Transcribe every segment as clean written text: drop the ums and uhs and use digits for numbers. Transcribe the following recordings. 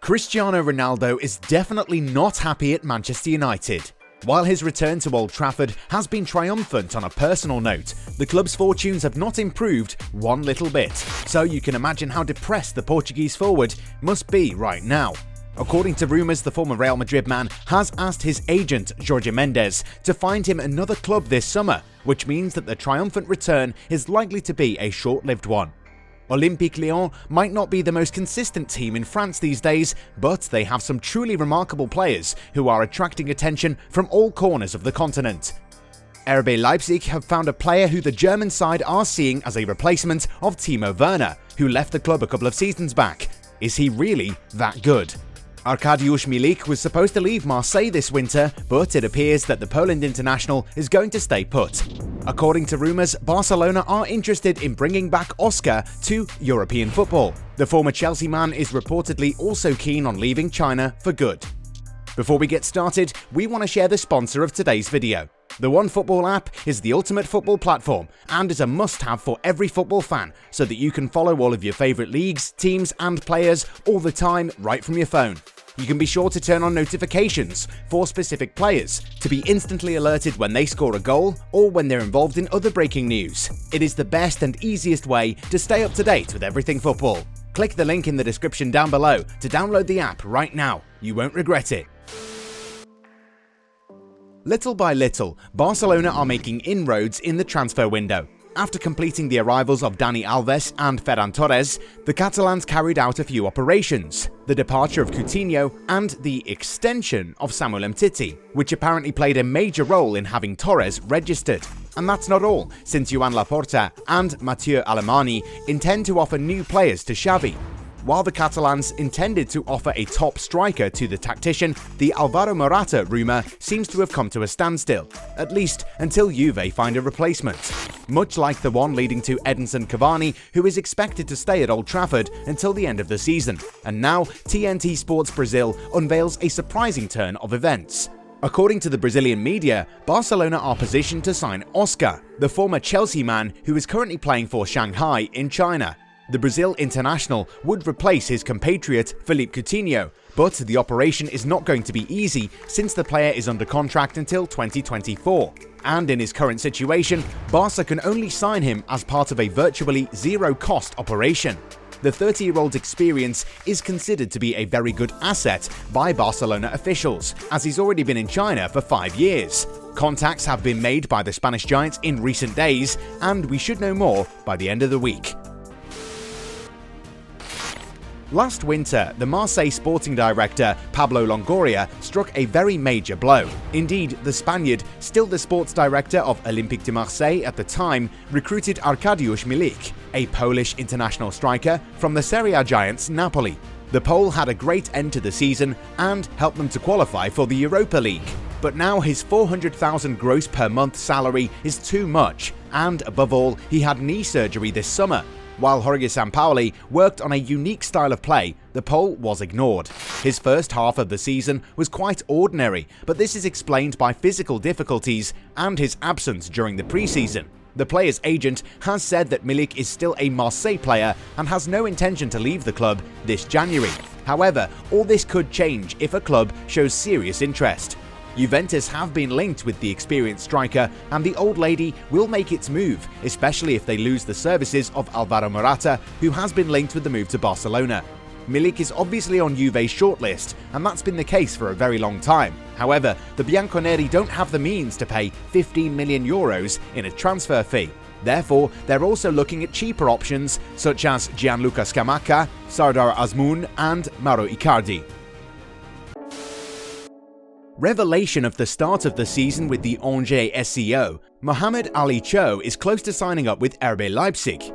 Cristiano Ronaldo is definitely not happy at Manchester United. While his return to Old Trafford has been triumphant on a personal note, the club's fortunes have not improved one little bit, so you can imagine how depressed the Portuguese forward must be right now. According to rumours, the former Real Madrid man has asked his agent Jorge Mendes to find him another club this summer, which means that the triumphant return is likely to be a short-lived one. Olympique Lyon might not be the most consistent team in France these days, but they have some truly remarkable players who are attracting attention from all corners of the continent. RB Leipzig have found a player who the German side are seeing as a replacement of Timo Werner, who left the club a couple of seasons back. Is he really that good? Arkadiusz Milik was supposed to leave Marseille this winter, but it appears that the Poland international is going to stay put. According to rumours, Barcelona are interested in bringing back Oscar to European football. The former Chelsea man is reportedly also keen on leaving China for good. Before we get started, we want to share the sponsor of today's video. The OneFootball app is the ultimate football platform and is a must-have for every football fan so that you can follow all of your favourite leagues, teams and players all the time right from your phone. You can be sure to turn on notifications for specific players to be instantly alerted when they score a goal or when they're involved in other breaking news. It is the best and easiest way to stay up to date with everything football. Click the link in the description down below to download the app right now. You won't regret it. Little by little, Barcelona are making inroads in the transfer window. After completing the arrivals of Dani Alves and Ferran Torres, the Catalans carried out a few operations: the departure of Coutinho and the extension of Samuel Umtiti, which apparently played a major role in having Torres registered. And that's not all, since Joan Laporta and Mathieu Alemany intend to offer new players to Xavi. While the Catalans intended to offer a top striker to the tactician, the Alvaro Morata rumour seems to have come to a standstill, at least until Juve find a replacement. Much like the one leading to Edinson Cavani, who is expected to stay at Old Trafford until the end of the season. And now TNT Sports Brazil unveils a surprising turn of events. According to the Brazilian media, Barcelona are positioned to sign Oscar, the former Chelsea man who is currently playing for Shanghai in China. The Brazil international would replace his compatriot Philippe Coutinho, but the operation is not going to be easy since the player is under contract until 2024. And in his current situation, Barca can only sign him as part of a virtually zero-cost operation. The 30-year-old's experience is considered to be a very good asset by Barcelona officials, as he's already been in China for 5 years. Contacts have been made by the Spanish giants in recent days, and we should know more by the end of the week. Last winter, the Marseille sporting director Pablo Longoria struck a very major blow. Indeed, the Spaniard, still the sports director of Olympique de Marseille at the time, recruited Arkadiusz Milik, a Polish international striker from the Serie A giants Napoli. The Pole had a great end to the season and helped them to qualify for the Europa League. But now his 400,000 gross per month salary is too much, and above all, he had knee surgery this summer. While Jorge Sampaoli worked on a unique style of play, the Pole was ignored. His first half of the season was quite ordinary, but this is explained by physical difficulties and his absence during the preseason. The player's agent has said that Milik is still a Marseille player and has no intention to leave the club this January. However, all this could change if a club shows serious interest. Juventus have been linked with the experienced striker, and the old lady will make its move, especially if they lose the services of Alvaro Morata, who has been linked with the move to Barcelona. Milik is obviously on Juve's shortlist, and that's been the case for a very long time. However, the Bianconeri don't have the means to pay 15 million euros in a transfer fee. Therefore, they're also looking at cheaper options such as Gianluca Scamacca, Sardar Azmoun and Mauro Icardi. Revelation of the start of the season with the Angers SCO, Mohamed Cho is close to signing up with RB Leipzig.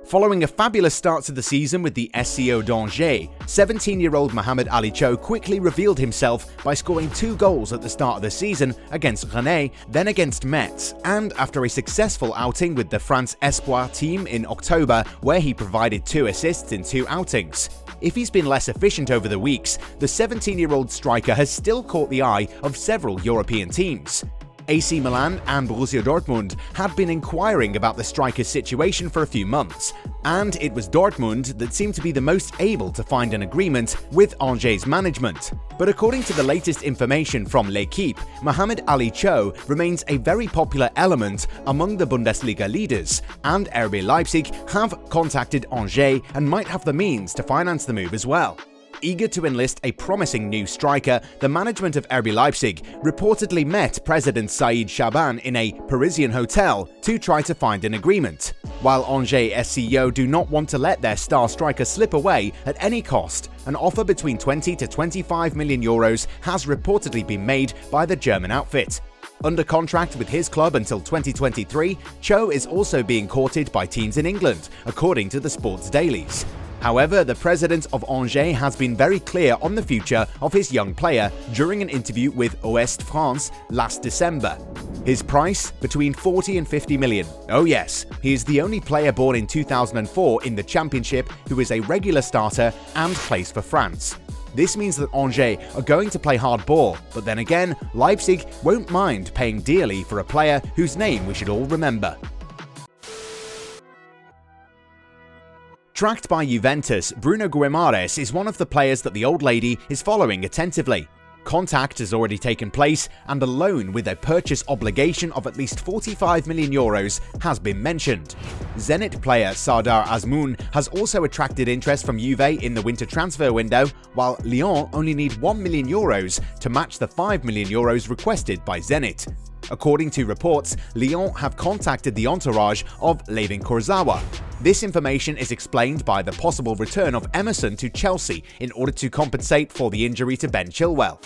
Following a fabulous start to the season with the SCO d'Angers, 17-year-old Mohamed Cho quickly revealed himself by scoring 2 goals at the start of the season against Rennes, then against Metz, and after a successful outing with the France Espoir team in October, where he provided 2 assists in 2 outings. If he's been less efficient over the weeks, the 17-year-old striker has still caught the eye of several European teams. AC Milan and Borussia Dortmund had been inquiring about the striker's situation for a few months, and it was Dortmund that seemed to be the most able to find an agreement with Angers' management. But according to the latest information from L'Equipe, Mohamed Cho remains a very popular element among the Bundesliga leaders, and RB Leipzig have contacted Angers and might have the means to finance the move as well. Eager to enlist a promising new striker, the management of RB Leipzig reportedly met President Said Shaban in a Parisian hotel to try to find an agreement. While Angers SCO do not want to let their star striker slip away at any cost, an offer between 20 to 25 million euros has reportedly been made by the German outfit. Under contract with his club until 2023, Cho is also being courted by teams in England, according to the sports dailies. However, the president of Angers has been very clear on the future of his young player during an interview with Ouest France last December. His price? Between 40 and 50 million. Oh yes, he is the only player born in 2004 in the championship who is a regular starter and plays for France. This means that Angers are going to play hard ball, but then again, Leipzig won't mind paying dearly for a player whose name we should all remember. Tracked by Juventus, Bruno Guimaraes is one of the players that the old lady is following attentively. Contact has already taken place, and a loan with a purchase obligation of at least 45 million euros has been mentioned. Zenit player Sardar Azmoun has also attracted interest from Juve in the winter transfer window, while Lyon only need 1 million euros to match the 5 million euros requested by Zenit. According to reports, Lyon have contacted the entourage of Layvin Kurzawa. This information is explained by the possible return of Emerson to Chelsea in order to compensate for the injury to Ben Chilwell.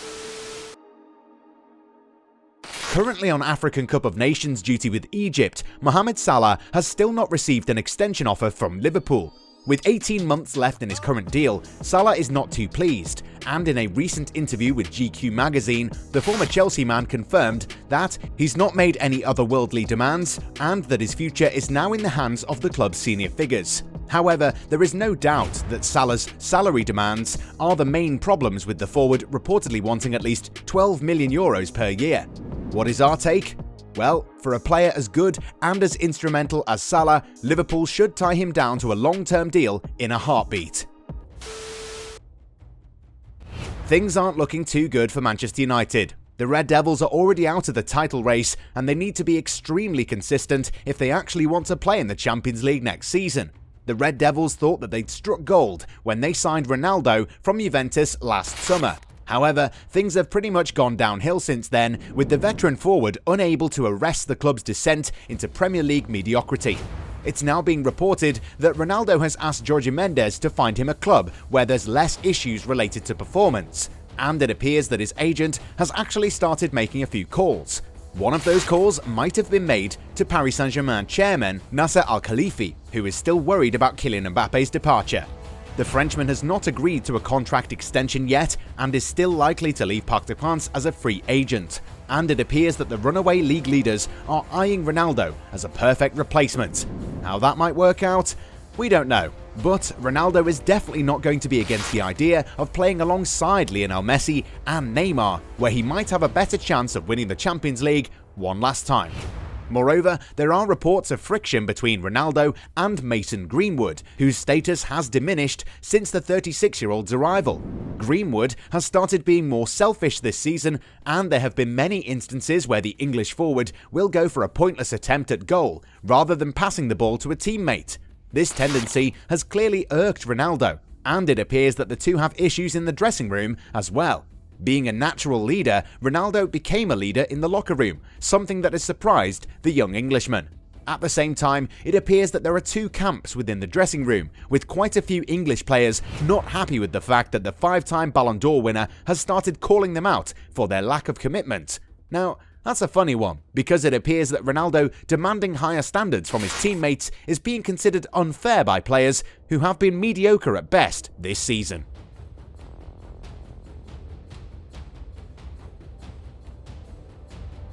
Currently on African Cup of Nations duty with Egypt, Mohamed Salah has still not received an extension offer from Liverpool. With 18 months left in his current deal, Salah is not too pleased, and in a recent interview with GQ magazine, the former Chelsea man confirmed that he's not made any other worldly demands and that his future is now in the hands of the club's senior figures. However, there is no doubt that Salah's salary demands are the main problems, with the forward reportedly wanting at least 12 million euros per year. What is our take? Well, for a player as good and as instrumental as Salah, Liverpool should tie him down to a long-term deal in a heartbeat. Things aren't looking too good for Manchester United. The Red Devils are already out of the title race, and they need to be extremely consistent if they actually want to play in the Champions League next season. The Red Devils thought that they'd struck gold when they signed Ronaldo from Juventus last summer. However, things have pretty much gone downhill since then, with the veteran forward unable to arrest the club's descent into Premier League mediocrity. It's now being reported that Ronaldo has asked Jorge Mendes to find him a club where there's less issues related to performance, and it appears that his agent has actually started making a few calls. One of those calls might have been made to Paris Saint-Germain chairman Nasser Al-Khelaifi, who is still worried about Kylian Mbappe's departure. The Frenchman has not agreed to a contract extension yet and is still likely to leave Parc des Princes as a free agent, and it appears that the runaway league leaders are eyeing Ronaldo as a perfect replacement. How that might work out, we don't know, but Ronaldo is definitely not going to be against the idea of playing alongside Lionel Messi and Neymar, where he might have a better chance of winning the Champions League one last time. Moreover, there are reports of friction between Ronaldo and Mason Greenwood, whose status has diminished since the 36-year-old's arrival. Greenwood has started being more selfish this season, and there have been many instances where the English forward will go for a pointless attempt at goal rather than passing the ball to a teammate. This tendency has clearly irked Ronaldo, and it appears that the two have issues in the dressing room as well. Being a natural leader, Ronaldo became a leader in the locker room, something that has surprised the young Englishman. At the same time, it appears that there are two camps within the dressing room, with quite a few English players not happy with the fact that the five-time Ballon d'Or winner has started calling them out for their lack of commitment. Now, that's a funny one, because it appears that Ronaldo demanding higher standards from his teammates is being considered unfair by players who have been mediocre at best this season.